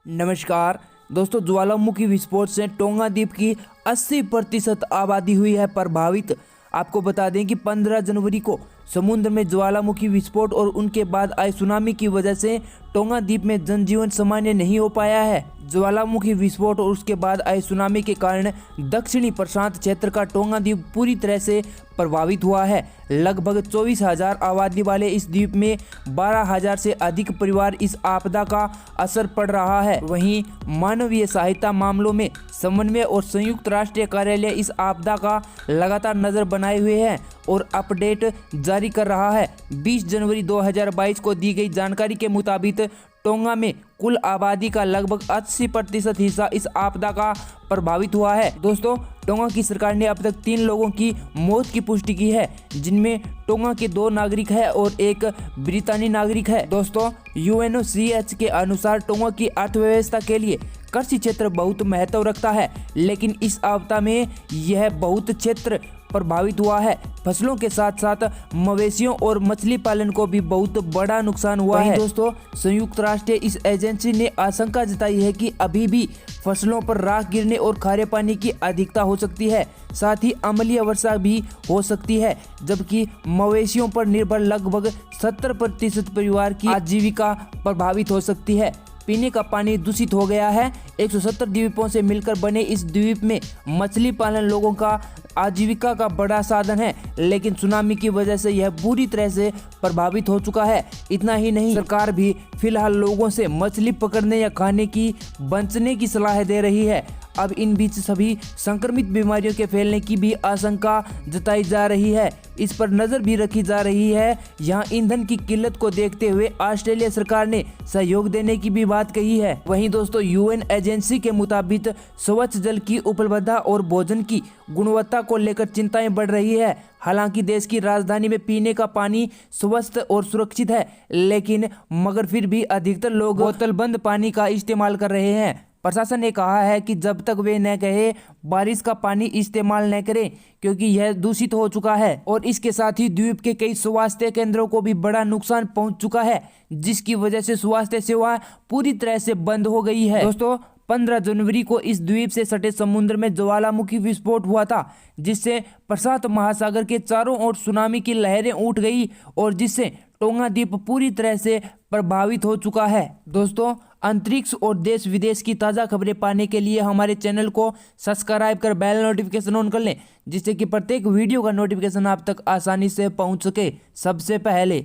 नमस्कार दोस्तों, ज्वालामुखी विस्फोट से टोंगा द्वीप की 80% आबादी हुई है प्रभावित। आपको बता दें कि 15 जनवरी को समुद्र में ज्वालामुखी विस्फोट और उनके बाद आए सुनामी की वजह से टोंगा द्वीप में जनजीवन सामान्य नहीं हो पाया है। ज्वालामुखी विस्फोट और उसके बाद आए सुनामी के कारण दक्षिणी प्रशांत क्षेत्र का टोंगा द्वीप पूरी तरह से प्रभावित हुआ है। लगभग 24,000 आबादी वाले इस द्वीप में 12,000 से अधिक परिवार इस आपदा का असर पड़ रहा है। वहीं मानवीय सहायता मामलों में समन्वय और संयुक्त राष्ट्र कार्यालय इस आपदा का लगातार नजर बनाए हुए है और अपडेट जारी कर रहा है। 20 जनवरी 2022 को दी गई जानकारी के मुताबिक टोंगा में कुल आबादी का लगभग 80% हिस्सा इस आपदा का प्रभावित हुआ है। दोस्तों, टोंगा की सरकार ने अब तक 3 लोगों की मौत की पुष्टि की है, जिनमें टोंगा के 2 नागरिक है और एक ब्रितानी नागरिक है। दोस्तों, UNOCH के अनुसार टोंगा की अर्थव्यवस्था के लिए कृषि क्षेत्र बहुत महत्व रखता है, लेकिन इस आपदा में यह बहुत क्षेत्र प्रभावित हुआ है। फसलों के साथ साथ मवेशियों और मछली पालन को भी बहुत बड़ा नुकसान हुआ है। दोस्तों, संयुक्त राष्ट्र इस एजेंसी ने आशंका जताई है कि अभी भी फसलों पर राख गिरने और खारे पानी की अधिकता हो सकती है, साथ ही अम्लीय वर्षा भी हो सकती है, जबकि मवेशियों पर निर्भर लगभग 70% परिवार की आजीविका प्रभावित हो सकती है। पीने का पानी दूषित हो गया है। 170 द्वीपों से मिलकर बने इस द्वीप में मछली पालन लोगों का आजीविका का बड़ा साधन है, लेकिन सुनामी की वजह से यह बुरी तरह से प्रभावित हो चुका है। इतना ही नहीं, सरकार भी फिलहाल लोगों से मछली पकड़ने या खाने की बचने की सलाह दे रही है। अब इन बीच सभी संक्रमित बीमारियों के फैलने की भी आशंका जताई जा रही है। इस पर नजर भी रखी जा रही है। यहाँ ईंधन की किल्लत को देखते हुए ऑस्ट्रेलिया सरकार ने सहयोग देने की भी बात कही है। वहीं दोस्तों, UN एजेंसी के मुताबिक स्वच्छ जल की उपलब्धता और भोजन की गुणवत्ता को लेकर चिंताएं बढ़ रही है। हालांकि देश की राजधानी में पीने का पानी स्वस्थ और सुरक्षित है, लेकिन मगर फिर भी अधिकतर लोग बोतल बंद पानी का इस्तेमाल कर रहे हैं। प्रशासन ने कहा है कि जब तक वे न कहे बारिश का पानी इस्तेमाल न करें, क्योंकि यह दूषित हो चुका है। और इसके साथ ही द्वीप के कई स्वास्थ्य केंद्रों को भी बड़ा नुकसान पहुंच चुका है, जिसकी वजह से स्वास्थ्य सेवा पूरी तरह से बंद हो गई है। दोस्तों, 15 जनवरी को इस द्वीप से सटे समुद्र में ज्वालामुखी विस्फोट हुआ था, जिससे प्रशांत महासागर के चारों ओर सुनामी की लहरें उठ गई और जिससे टोंगा द्वीप पूरी तरह से प्रभावित हो चुका है। दोस्तों, अंतरिक्ष और देश विदेश की ताज़ा खबरें पाने के लिए हमारे चैनल को सब्सक्राइब कर बेल नोटिफिकेशन ऑन कर लें, जिससे कि प्रत्येक वीडियो का नोटिफिकेशन आप तक आसानी से पहुंच सके सबसे पहले।